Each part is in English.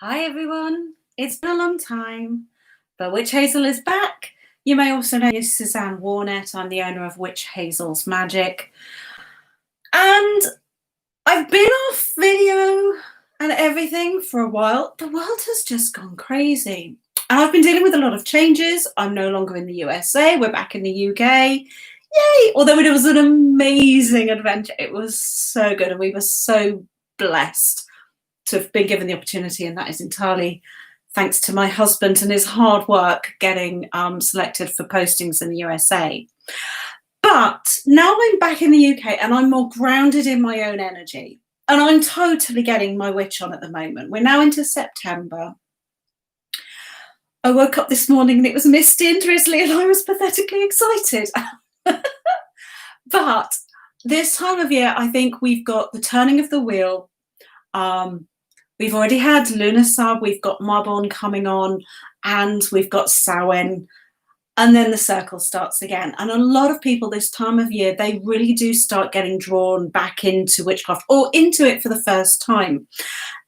Hi everyone, it's been a long time, but Witch Hazel is back. You may also know me as Suzanne Warnett. I'm the owner of Witch Hazel's Magic. And I've been off video and everything for a while. The world has just gone crazy. And I've been dealing with a lot of changes. I'm no longer in the USA, we're back in the UK. Yay! Although it was an amazing adventure. It was so good and we were so blessed to have been given the opportunity, and that is entirely thanks to my husband and his hard work getting selected for postings in the USA. But now I'm back in the UK and I'm more grounded in my own energy, and I'm totally getting my witch on at the moment. We're now into September. I woke up this morning and it was misty and drizzly and I was pathetically excited. But this time of year, I think we've got the turning of the wheel. We've already had Lughnasadh, we've got Mabon coming on, and we've got Samhain, and then the circle starts again. And a lot of people this time of year, they really do start getting drawn back into witchcraft or into it for the first time.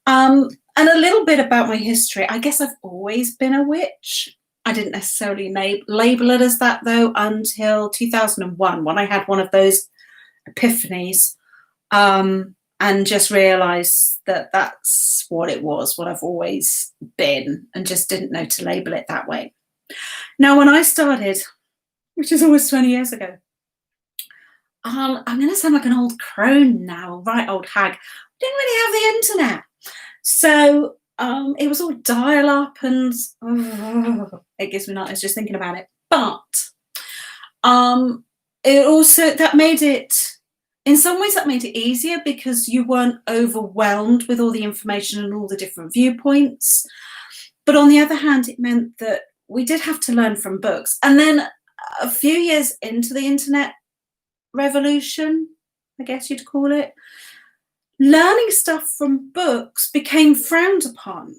And a little bit about my history. I guess I've always been a witch. I didn't necessarily label it as that though until 2001 when I had one of those epiphanies. And just realised that that's what it was, what I've always been, and just didn't know to label it that way. Now, when I started, which is almost 20 years ago, I'm going to sound like an old crone now, right, old hag. I didn't really have the internet. So it was all dial-up and it gives me nightmares just thinking about it. But it also, that made it, in some ways that made it easier because you weren't overwhelmed with all the information and all the different viewpoints. But on the other hand, it meant that we did have to learn from books. And then a few years into the internet revolution, I guess you'd call it, learning stuff from books became frowned upon.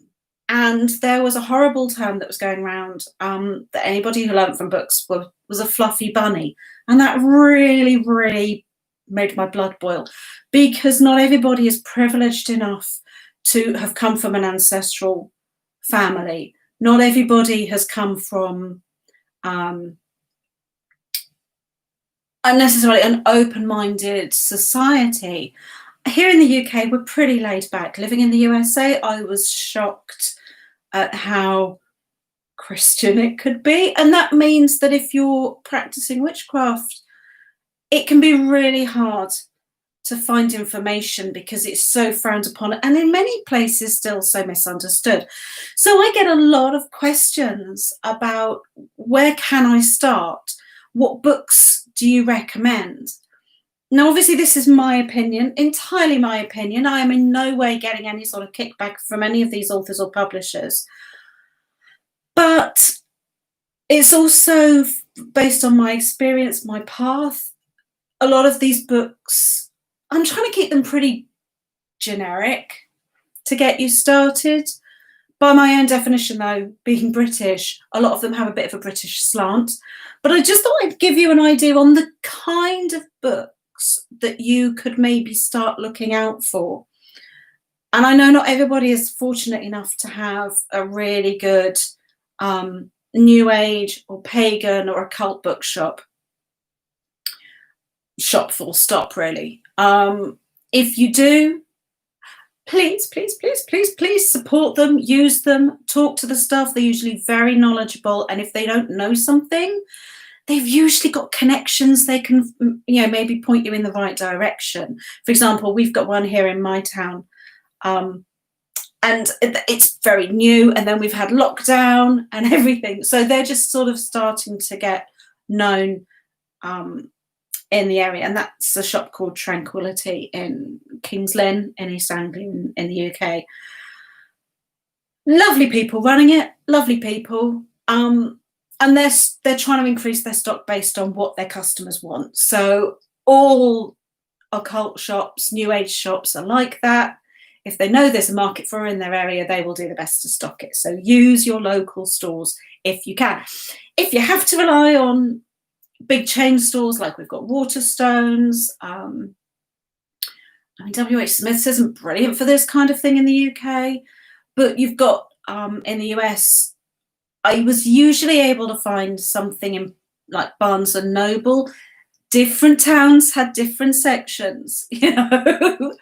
And there was a horrible term that was going around that anybody who learned from books was a fluffy bunny. And that really, really made my blood boil, because not everybody is privileged enough to have come from an ancestral family. Not everybody has come from unnecessarily an open-minded society. Here in the UK, we're pretty laid back. Living in the USA, I was shocked at how Christian it could be. And that means that if you're practicing witchcraft, it can be really hard to find information because it's so frowned upon and in many places still so misunderstood. So I get a lot of questions about where can I start? What books do you recommend? Now, obviously, this is my opinion, entirely my opinion. I am in no way getting any sort of kickback from any of these authors or publishers. But it's also based on my experience, my path. A lot of these books, I'm trying to keep them pretty generic to get you started. By my own definition, though, being British, a lot of them have a bit of a British slant. But I just thought I'd give you an idea on the kind of books that you could maybe start looking out for. And I know not everybody is fortunate enough to have a really good New Age or pagan or occult bookshop. Shop full stop, really. If you do, please, please, please, please, please support them, use them, talk to the staff. They're usually very knowledgeable, and if they don't know something, they've usually got connections. They can, maybe point you in the right direction. For example, we've got one here in my town, and it's very new, and then we've had lockdown and everything. So they're just sort of starting to get known in the area, and that's a shop called Tranquility in Kings Lynn in East Anglia in the UK. Lovely people running it, lovely people, and they're trying to increase their stock based on what their customers want. So all occult shops, New Age shops are like that. If they know there's a market for it in their area, they will do the best to stock it. So use your local stores if you can. If you have to rely on big chain stores, like we've got Waterstones. WH Smith's isn't brilliant for this kind of thing in the UK, But you've got in the US, I was usually able to find something in like Barnes and Noble. Different towns had different sections, you know.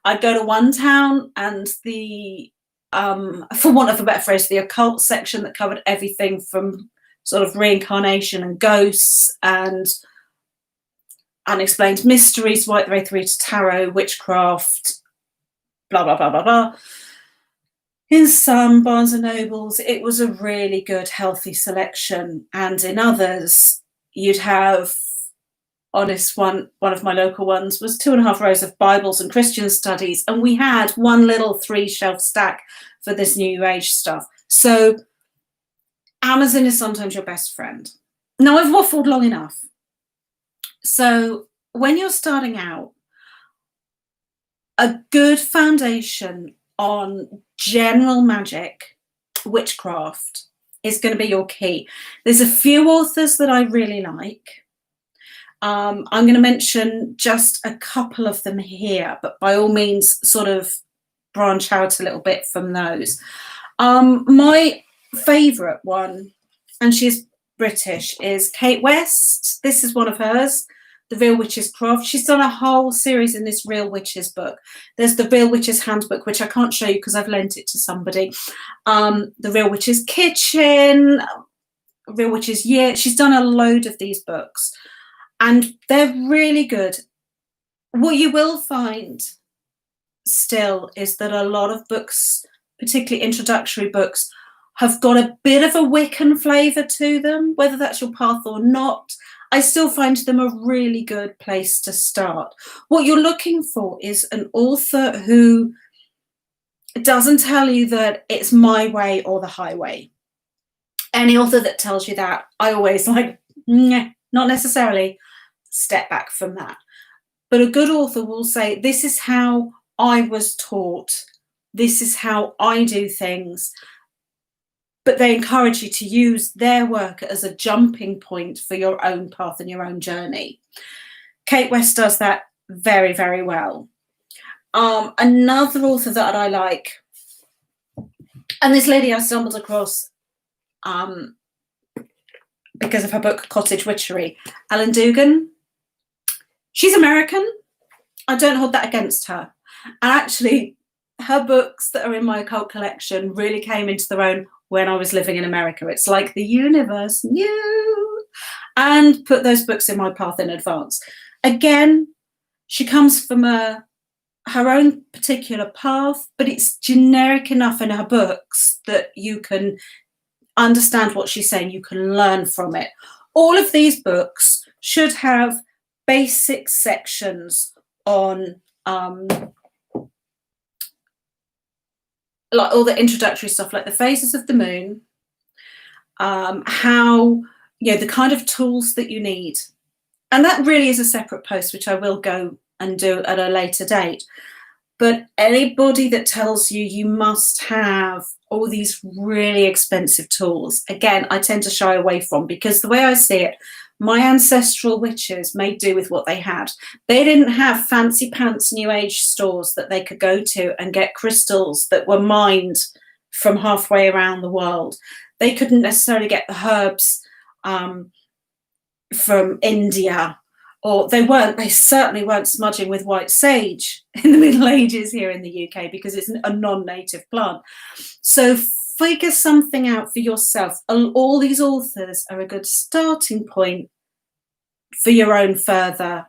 I'd go to one town and the for want of a better phrase, the occult section that covered everything from sort of reincarnation and ghosts and unexplained mysteries right the way through to tarot, witchcraft, blah blah blah blah blah. In some Barnes and Nobles, it was a really good, healthy selection, and in others, you'd have honest one of my local ones was 2.5 rows of Bibles and Christian studies, and we had one little 3-shelf stack for this new age stuff. So Amazon is sometimes your best friend. Now I've waffled long enough. So when you're starting out, a good foundation on general magic, witchcraft, is going to be your key. There's a few authors that I really like. I'm going to mention just a couple of them here, but by all means sort of branch out a little bit from those. My favourite one, and she's British, is Kate West. This is one of hers, The Real Witch's Craft. She's done a whole series in this Real Witches book. There's the Real Witches Handbook, which I can't show you because I've lent it to somebody. The Real Witches Kitchen, Real Witches Year. She's done a load of these books, and they're really good. What you will find still is that a lot of books, particularly introductory books, have got a bit of a Wiccan flavour to them, whether that's your path or not. I still find them a really good place to start. What you're looking for is an author who doesn't tell you that it's my way or the highway. Any author that tells you that, I always like, nah, not necessarily. Step back from that. But a good author will say, this is how I was taught. This is how I do things. But they encourage you to use their work as a jumping point for your own path and your own journey. Kate West does that very, very well. Another author that I like, and this lady I stumbled across because of her book Cottage Witchery, Ellen Dugan. She's American. I don't hold that against her. And actually, her books that are in my occult collection really came into their own when I was living in America. It's like the universe knew and put those books in my path in advance. Again, she comes from her own particular path, but it's generic enough in her books that you can understand what she's saying. You can learn from it. All of these books should have basic sections on like all the introductory stuff, like the phases of the moon, how, you know, the kind of tools that you need. And that really is a separate post, which I will go and do at a later date. But anybody that tells you you must have all these really expensive tools, again, I tend to shy away from, because the way I see it, my ancestral witches made do with what they had. They didn't have fancy pants new age stores that they could go to and get crystals that were mined from halfway around the world. They couldn't necessarily get the herbs from India, or they certainly weren't smudging with white sage in the Middle Ages here in the UK, because it's a non-native plant. So figure something out for yourself. All these authors are a good starting point for your own further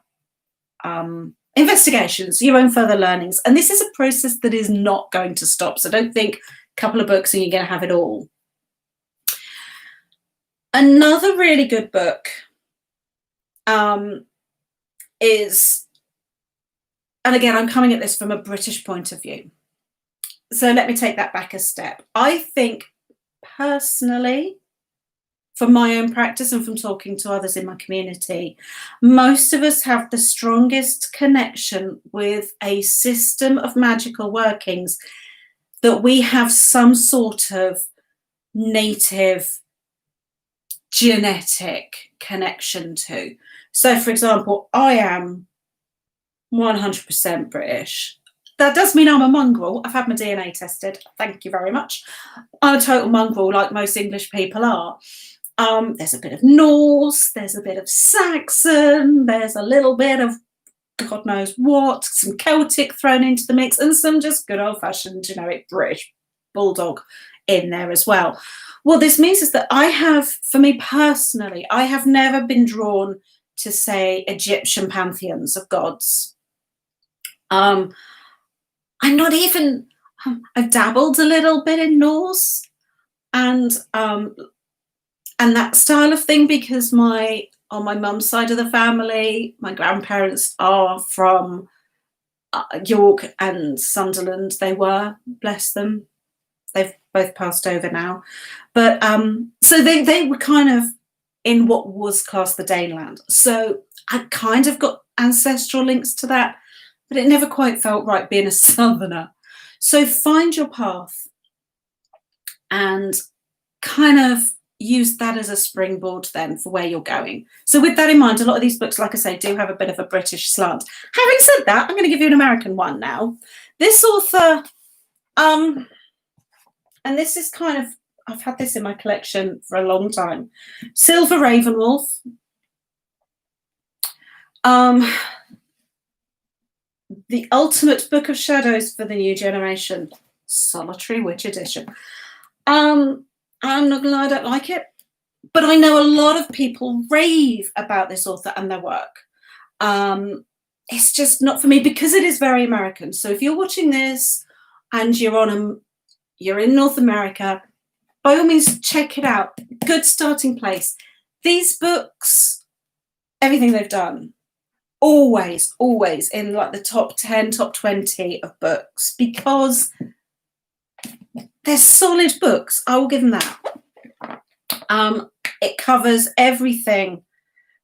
investigations, your own further learnings. And this is a process that is not going to stop. So don't think a couple of books and you're going to have it all. Another really good book is, and again, I'm coming at this from a British point of view. So let me take that back a step. I think personally, from my own practice and from talking to others in my community, most of us have the strongest connection with a system of magical workings that we have some sort of native genetic connection to. So, for example, I am 100% British. that does mean I'm a mongrel. I've had my DNA tested. Thank you very much. I'm a total mongrel, like most English people are. There's a bit of Norse, there's a bit of Saxon, there's a little bit of God knows what, some Celtic thrown into the mix, and some just good old-fashioned generic British bulldog in there as well. What this means is that I have, for me personally, I have never been drawn to, say, Egyptian pantheons of gods. I'm not even, I've dabbled a little bit in Norse and that style of thing, because on my mum's side of the family, my grandparents are from York and Sunderland. They were, bless them. They've both passed over now. But so they were kind of in what was classed the Daneland. So I kind of got ancestral links to that, but it never quite felt right being a Southerner. So find your path and kind of use that as a springboard then for where you're going. So with that in mind, a lot of these books, like I say, do have a bit of a British slant. Having said that, I'm going to give you an American one now. This author, and this is kind of, I've had this in my collection for a long time, Silver Ravenwolf. The Ultimate Book of Shadows for the New Generation, Solitary Witch Edition. I'm not gonna lie, I don't like it, but I know a lot of people rave about this author and their work. It's just not for me because it is very American. So if you're watching this and you're in North America, by all means, check it out. Good starting place. These books, everything they've done, always in like the top 10, top 20 of books, because they're solid books. I will give them that. It covers everything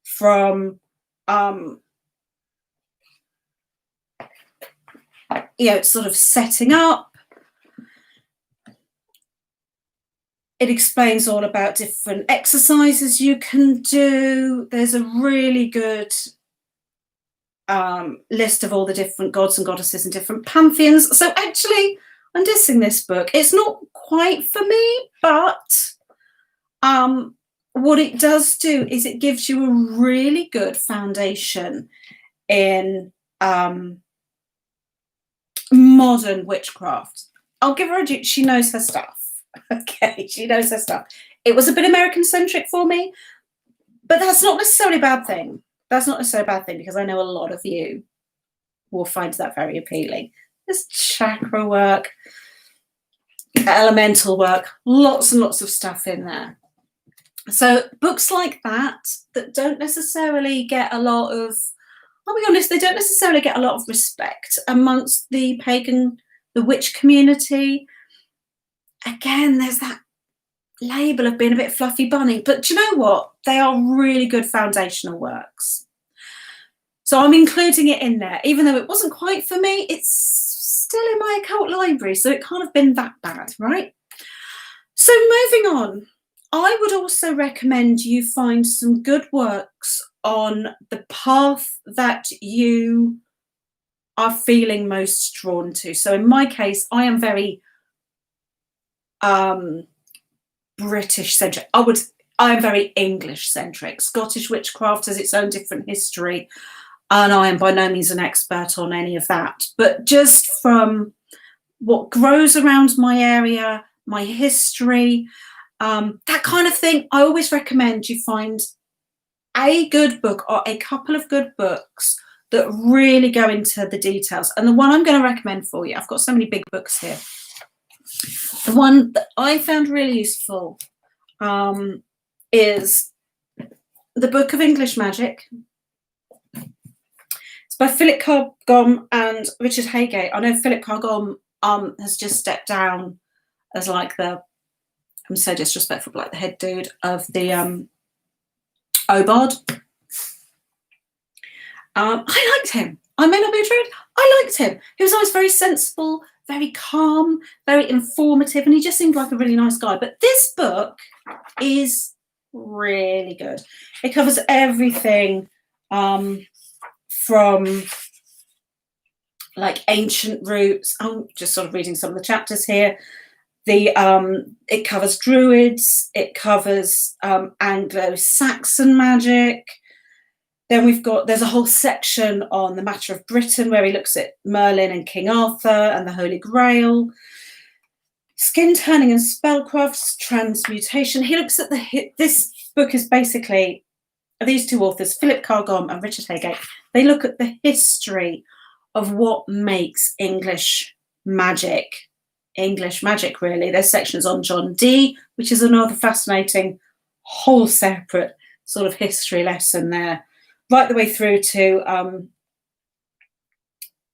from, sort of setting up. It explains all about different exercises you can do. There's a really good list of all the different gods and goddesses and different pantheons. So actually, I'm dissing this book. It's not quite for me, but what it does do is it gives you a really good foundation in modern witchcraft. I'll give her a due. She knows her stuff. Okay, she knows her stuff. It was a bit American-centric for me, but that's not necessarily a bad thing. That's not necessarily a bad thing, because I know a lot of you will find that very appealing. There's chakra work, elemental work, lots and lots of stuff in there. So books like that don't necessarily get a lot of, I'll be honest, they don't necessarily get a lot of respect amongst the witch community. Again, there's that label of being a bit fluffy bunny, but do you know what? They are really good foundational works. So I'm including it in there, even though it wasn't quite for me. It's still in my occult library, so it can't have been that bad, right? So moving on, I would also recommend you find some good works on the path that you are feeling most drawn to. So in my case, I am very British centric. I am very English centric. Scottish witchcraft has its own different history, and I am by no means an expert on any of that. But just from what grows around my area, my history, that kind of thing, I always recommend you find a good book or a couple of good books that really go into the details. And the one I'm going to recommend for you, I've got so many big books here. The one that I found really useful is the Book of English Magic. It's by Philip Carr-Gomm and Richard Haygate. I know Philip Carr-Gomm has just stepped down as like the, I'm so disrespectful, like the head dude of the OBOD. I liked him. I may not be a truth. I liked him. He was always very sensible, very calm, very informative, and he just seemed like a really nice guy. But this book is really good. It covers everything from like ancient roots. I'm just sort of reading some of the chapters here. It covers Druids, it covers Anglo-Saxon magic. Then there's a whole section on the matter of Britain where he looks at Merlin and King Arthur and the Holy Grail. Skin turning and spellcrafts, transmutation. He looks at this book is basically, these two authors, Philip Carr-Gomm and Richard Haygate, they look at the history of what makes English magic really. There's sections on John Dee, which is another fascinating whole separate sort of history lesson there, right the way through to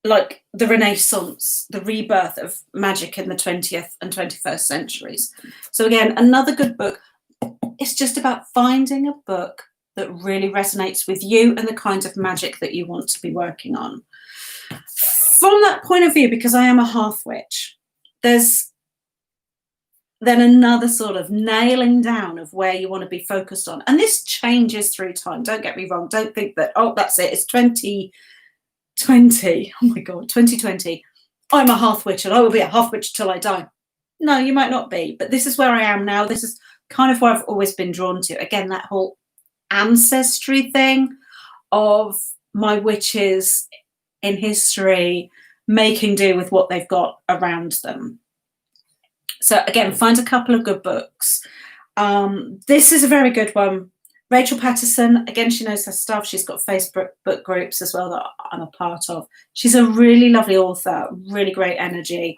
like the Renaissance, the rebirth of magic in the 20th and 21st centuries. So again, another good book. It's just about finding a book that really resonates with you and the kind of magic that you want to be working on. From that point of view, because I am a half witch, there's then another sort of nailing down of where you want to be focused on. And this changes through time. Don't get me wrong. Don't think that, oh, that's it. It's 2020. Oh my God, 2020. I'm a half witch and I will be a half witch till I die. No, you might not be, but this is where I am now. This is kind of where I've always been drawn to. Again, that whole ancestry thing of my witches in history making do with what they've got around them. So again, find a couple of good books. This is a very good one. Rachel Patterson, again, she knows her stuff. She's got Facebook book groups as well that I'm a part of. She's a really lovely author, really great energy.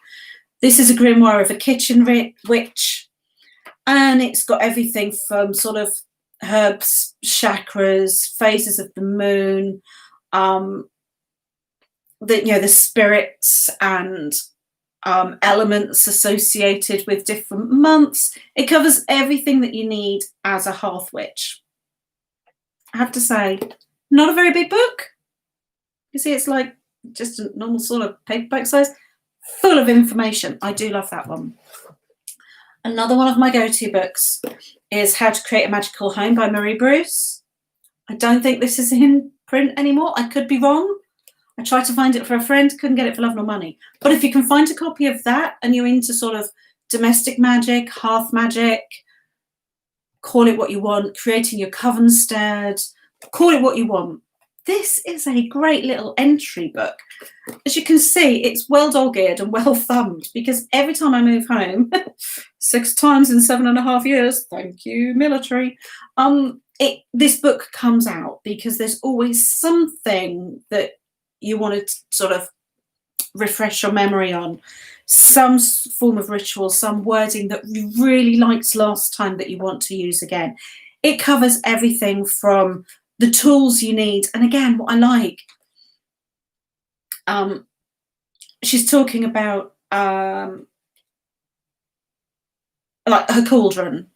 This is a grimoire of a kitchen witch, and it's got everything from sort of herbs, chakras, phases of the moon, the spirits and elements associated with different months. It covers everything that you need as a hearth witch. I have to say, not a very big book. You see, it's like just a normal sort of paperback size, full of information. I do love that one. Another one of my go-to books is How to Create a Magical Home by Marie Bruce. I don't think this is in print anymore. I could be wrong. I tried to find it for a friend, couldn't get it for love nor money. But if you can find a copy of that and you're into sort of domestic magic, hearth magic, call it what you want, creating your coven stead, call it what you want. This is a great little entry book. As you can see, it's well dog-eared and well thumbed because every time I move home, 6 times in 7.5 years, thank you, military, this book comes out because there's always something that you want to sort of refresh your memory on, some form of ritual, some wording that you really liked last time that you want to use again. It covers everything from the tools you need. And again, what I like, she's talking about like her cauldron.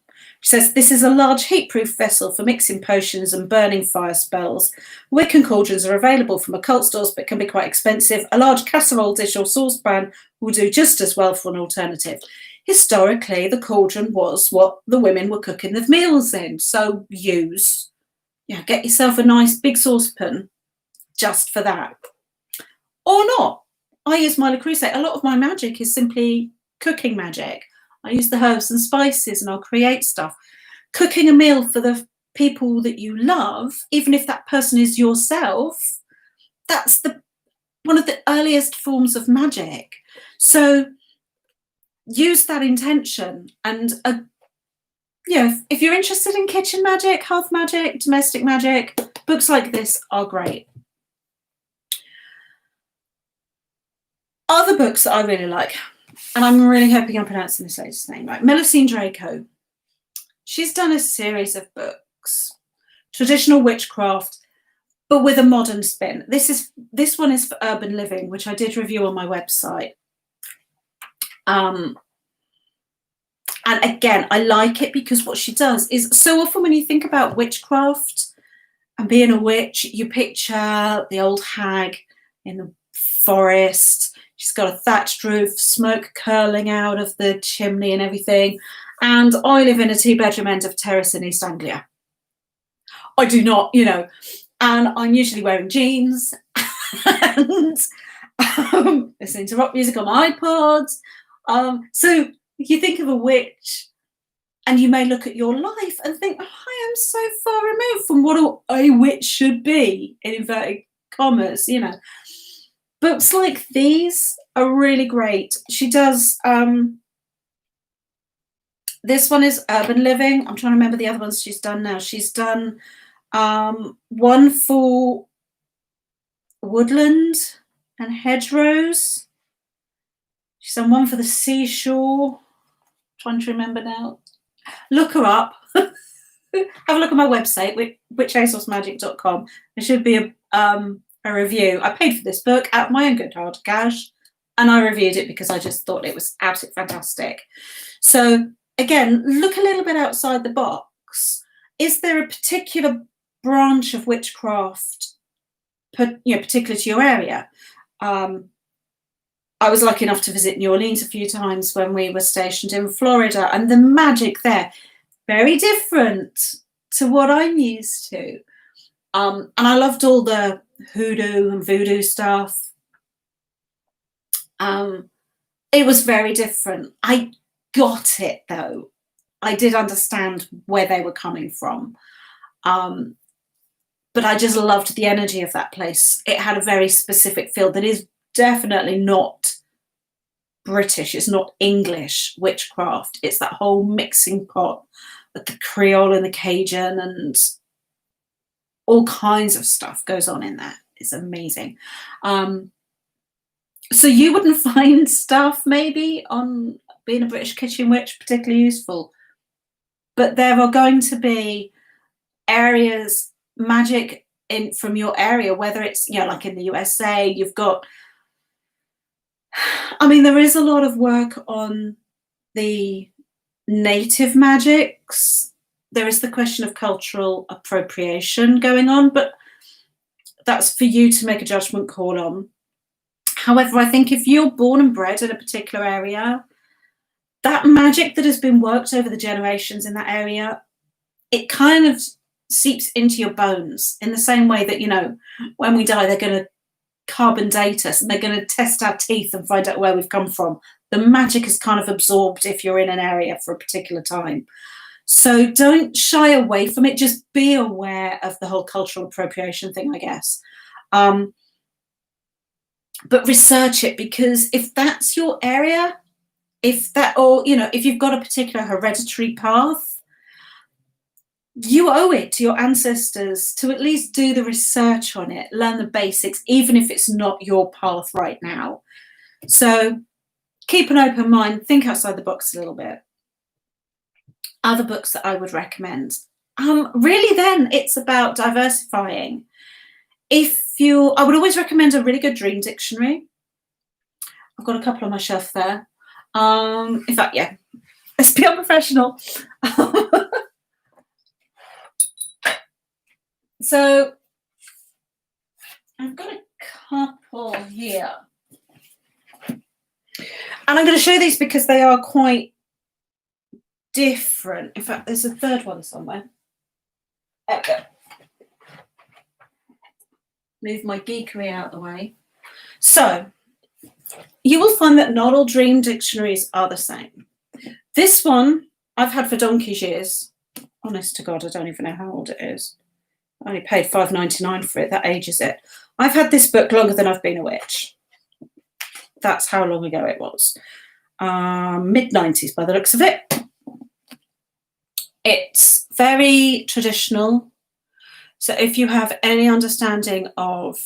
She says, this is a large heat-proof vessel for mixing potions and burning fire spells. Wiccan cauldrons are available from occult stores, but can be quite expensive. A large casserole dish or saucepan will do just as well for an alternative. Historically, the cauldron was what the women were cooking their meals in. So get yourself a nice big saucepan just for that. Or not. I use my Le Creuset. A lot of my magic is simply cooking magic. I use the herbs and spices and I'll create stuff. Cooking a meal for the people that you love, even if that person is yourself, that's one of the earliest forms of magic. So use that intention. And, if you're interested in kitchen magic, hearth magic, domestic magic, books like this are great. Other books that I really like, and I'm really hoping I'm pronouncing this lady's name right, Melusine Draco. She's done a series of books, traditional witchcraft, but with a modern spin. This one is for urban living, which I did review on my website. And again, I like it because what she does is, so often when you think about witchcraft and being a witch, you picture the old hag in the forest. She's got a thatched roof, smoke curling out of the chimney and everything. And I live in a 2-bedroom end of terrace in East Anglia. I do not, and I'm usually wearing jeans and listening to rock music on my iPods. So you think of a witch, and you may look at your life and think, oh, I am so far removed from what a witch should be, in inverted commas, you know. Books like these are really great. She does, this one is Urban Living. I'm trying to remember the other ones she's done now. She's done one for woodland and hedgerows. She's done one for the seashore. I'm trying to remember now. Look her up. Have a look at my website, witchasourcemagic.com. There should be a review. I paid for this book out of my own good hard cash, and I reviewed it because I just thought it was absolutely fantastic. So again, look a little bit outside the box. Is there a particular branch of witchcraft, particular to your area? I was lucky enough to visit New Orleans a few times when we were stationed in Florida, and the magic there, very different to what I'm used to. And I loved all the hoodoo and voodoo stuff. It was very different. I got it though. I did understand where they were coming from. But I just loved the energy of that place. It had a very specific feel that is definitely not British. It's not English witchcraft. It's that whole mixing pot with the Creole and the Cajun, and all kinds of stuff goes on in there. It's amazing. So you wouldn't find stuff maybe on being a British kitchen witch particularly useful, but there are going to be areas, magic from your area, whether it's, like in the USA, you've got, there is a lot of work on the native magics. There is the question of cultural appropriation going on, but that's for you to make a judgment call on. However, I think if you're born and bred in a particular area, that magic that has been worked over the generations in that area, it kind of seeps into your bones in the same way that, when we die, they're going to carbon date us and they're going to test our teeth and find out where we've come from. The magic is kind of absorbed if you're in an area for a particular time. So don't shy away from it. Just be aware of the whole cultural appropriation thing, I guess. But research it, because if that's your area, if you've got a particular hereditary path, you owe it to your ancestors to at least do the research on it, learn the basics, even if it's not your path right now. So keep an open mind, think outside the box a little bit. Other books that I would recommend. Really then, it's about diversifying. I would always recommend a really good dream dictionary. I've got a couple on my shelf there. In fact, yeah, let's be unprofessional. So I've got a couple here. And I'm going to show these because they are quite different. In fact, there's a third one somewhere. There we go. Move my geekery out of the way. So you will find that not all dream dictionaries are the same. This one I've had for donkey's years. Honest to God, I don't even know how old it is. I only paid $5.99 for it. That ages it. I've had this book longer than I've been a witch. That's how long ago it was. Mid-90s by the looks of it. It's very traditional. So if you have any understanding of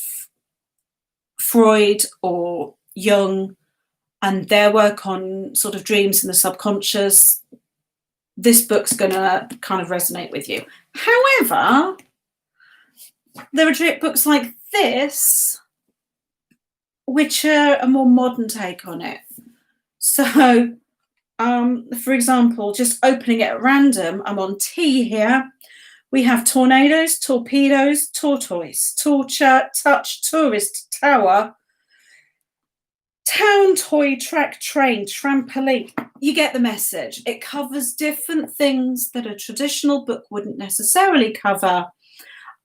Freud or Jung and their work on sort of dreams and the subconscious, this book's going to kind of resonate with you. However, there are books like this which are a more modern take on it. So, for example, just opening it at random, I'm on T here. We have tornadoes, torpedoes, tortoise, torture, touch, tourist, tower, town, toy, track, train, trampoline. You get the message. It covers different things that a traditional book wouldn't necessarily cover.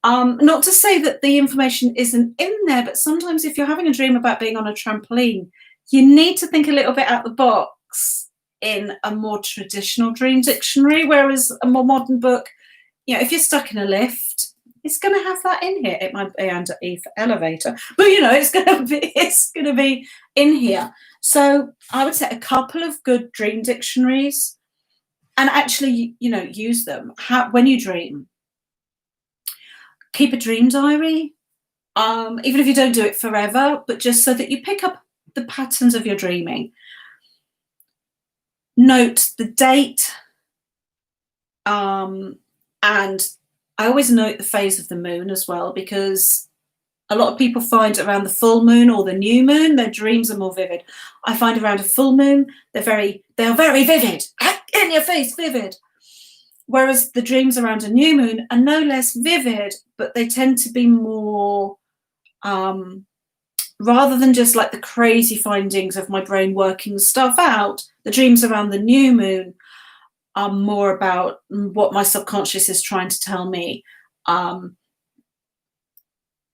Not to say that the information isn't in there, but sometimes if you're having a dream about being on a trampoline, you need to think a little bit out the box in a more traditional dream dictionary, whereas a more modern book, if you're stuck in a lift, it's going to have that in here. It might be under E for elevator, but it's going to be in here. So I would say a couple of good dream dictionaries, and actually, use them when you dream. Keep a dream diary, even if you don't do it forever, but just so that you pick up the patterns of your dreaming. Note the date, and I always note the phase of the moon as well, because a lot of people find around the full moon or the new moon, their dreams are more vivid. I find around a full moon, they're very vivid, in your face, vivid. Whereas the dreams around a new moon are no less vivid, but they tend to be more, rather than just like the crazy findings of my brain working stuff out, the dreams around the new moon are more about what my subconscious is trying to tell me.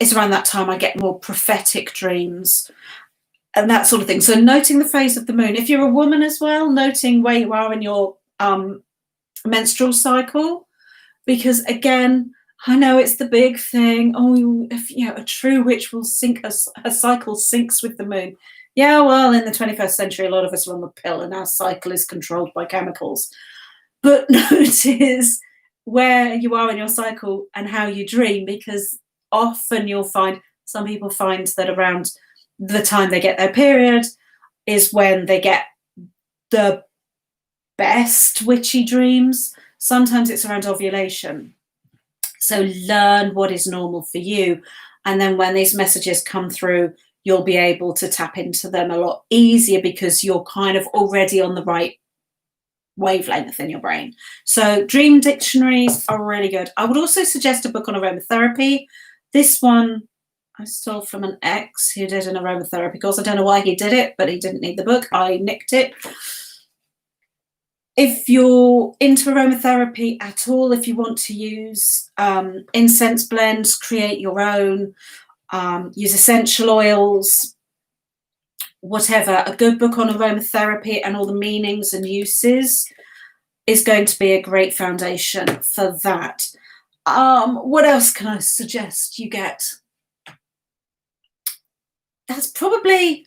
It's around that time I get more prophetic dreams and that sort of thing. So noting the phase of the moon. If you're a woman as well, noting where you are in your menstrual cycle, because again, I know it's the big thing. If a true witch will sink, her cycle syncs with the moon. Yeah, well, in the 21st century, a lot of us are on the pill and our cycle is controlled by chemicals. But notice where you are in your cycle and how you dream, because often you'll find, some people find that around the time they get their period is when they get the best witchy dreams. Sometimes it's around ovulation. So learn what is normal for you. And then when these messages come through, you'll be able to tap into them a lot easier because you're kind of already on the right wavelength in your brain. So dream dictionaries are really good. I would also suggest a book on aromatherapy. This one I stole from an ex who did an aromatherapy course. I don't know why he did it, but he didn't need the book. I nicked it. If you're into aromatherapy at all, if you want to use incense blends, create your own, use essential oils, whatever, a good book on aromatherapy and all the meanings and uses is going to be a great foundation for that. What else can I suggest you get? That's probably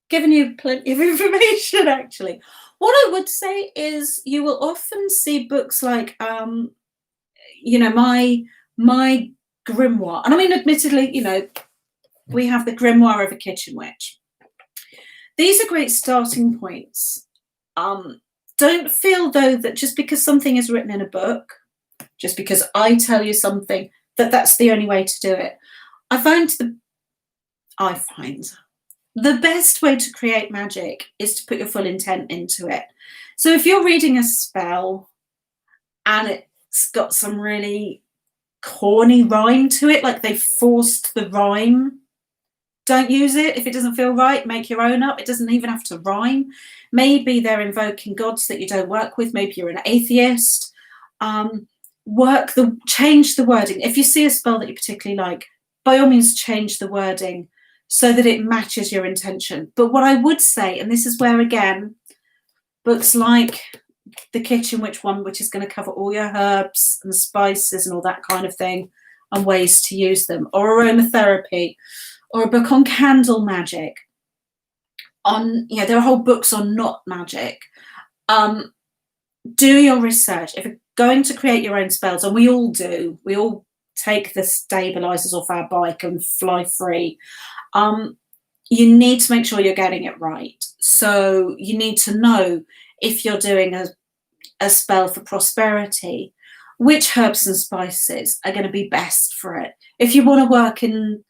given you plenty of information, actually. What I would say is you will often see books like, my grimoire. And I mean, admittedly, we have the grimoire of a kitchen witch. These are great starting points. Don't feel, though, that just because something is written in a book, just because I tell you something, that's the only way to do it. I find the best way to create magic is to put your full intent into it. So if you're reading a spell and it's got some really corny rhyme to it, like they forced the rhyme, don't use it. If it doesn't feel right, make your own up. It doesn't even have to rhyme. Maybe they're invoking gods that you don't work with. Maybe you're an atheist. Change the wording. If you see a spell that you particularly like, by all means change the wording so that it matches your intention. But what I would say, and this is where, again, books like the Kitchen Witch one, which is going to cover all your herbs and spices and all that kind of thing and ways to use them, or aromatherapy, or a book on candle magic, there are whole books on knot magic. Do your research. If you're going to create your own spells, and we all do, we all take the stabilizers off our bike and fly free. You need to make sure you're getting it right. So you need to know, if you're doing a spell for prosperity, which herbs and spices are going to be best for it. If you want to work in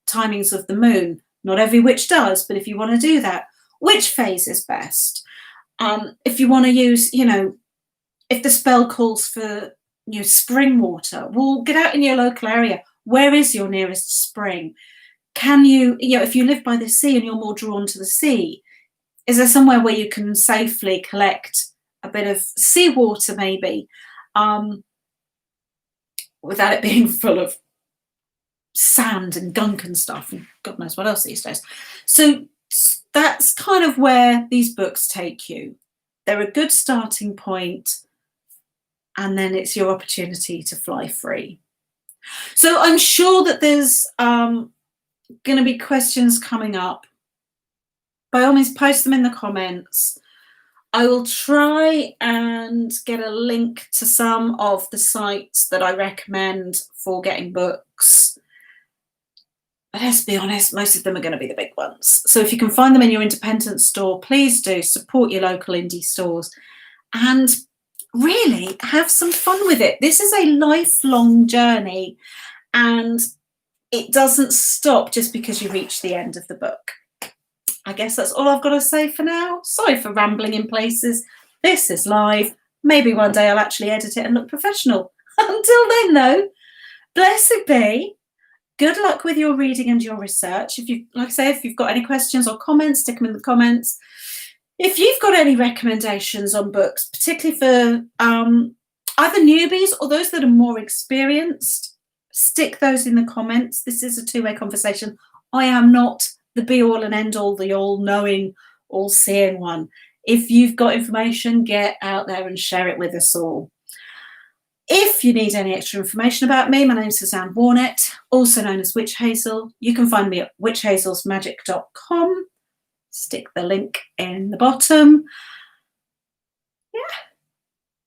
timings of the moon, not every witch does, but if you want to do that, which phase is best? If you want to use, if the spell calls for spring water, well, get out in your local area. Where is your nearest spring? Can you, if you live by the sea and you're more drawn to the sea, is there somewhere where you can safely collect a bit of seawater, maybe, without it being full of sand and gunk and stuff, and God knows what else these days. So that's kind of where these books take you. They're a good starting point, and then it's your opportunity to fly free. So I'm sure that there's going to be questions coming up. By all means, post them in the comments. I will try and get a link to some of the sites that I recommend for getting books. But let's be honest, most of them are going to be the big ones. So if you can find them in your independent store, please do support your local indie stores and really have some fun with it. This is a lifelong journey, and it doesn't stop just because you reach the end of the book. I guess that's all I've got to say for now. Sorry for rambling in places. This is live. Maybe one day I'll actually edit it and look professional. Until then, though, blessed be. Good luck with your reading and your research. If you, like I say, if you've got any questions or comments, stick them in the comments. If you've got any recommendations on books, particularly for either newbies or those that are more experienced, stick those in the comments. This is a two-way conversation. I am not the be-all and end-all, the all-knowing, all-seeing one. If you've got information, get out there and share it with us all. If you need any extra information about me, my name's Suzanne Warnett, also known as Witch Hazel. You can find me at witchhazelsmagic.com. Stick the link in the bottom. Yeah,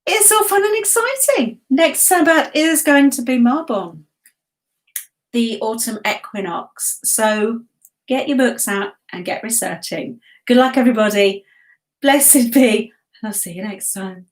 it's all fun and exciting. Next Sabbath is going to be Marbon, the autumn equinox. So get your books out and get researching. Good luck, everybody. Blessed be, and I'll see you next time.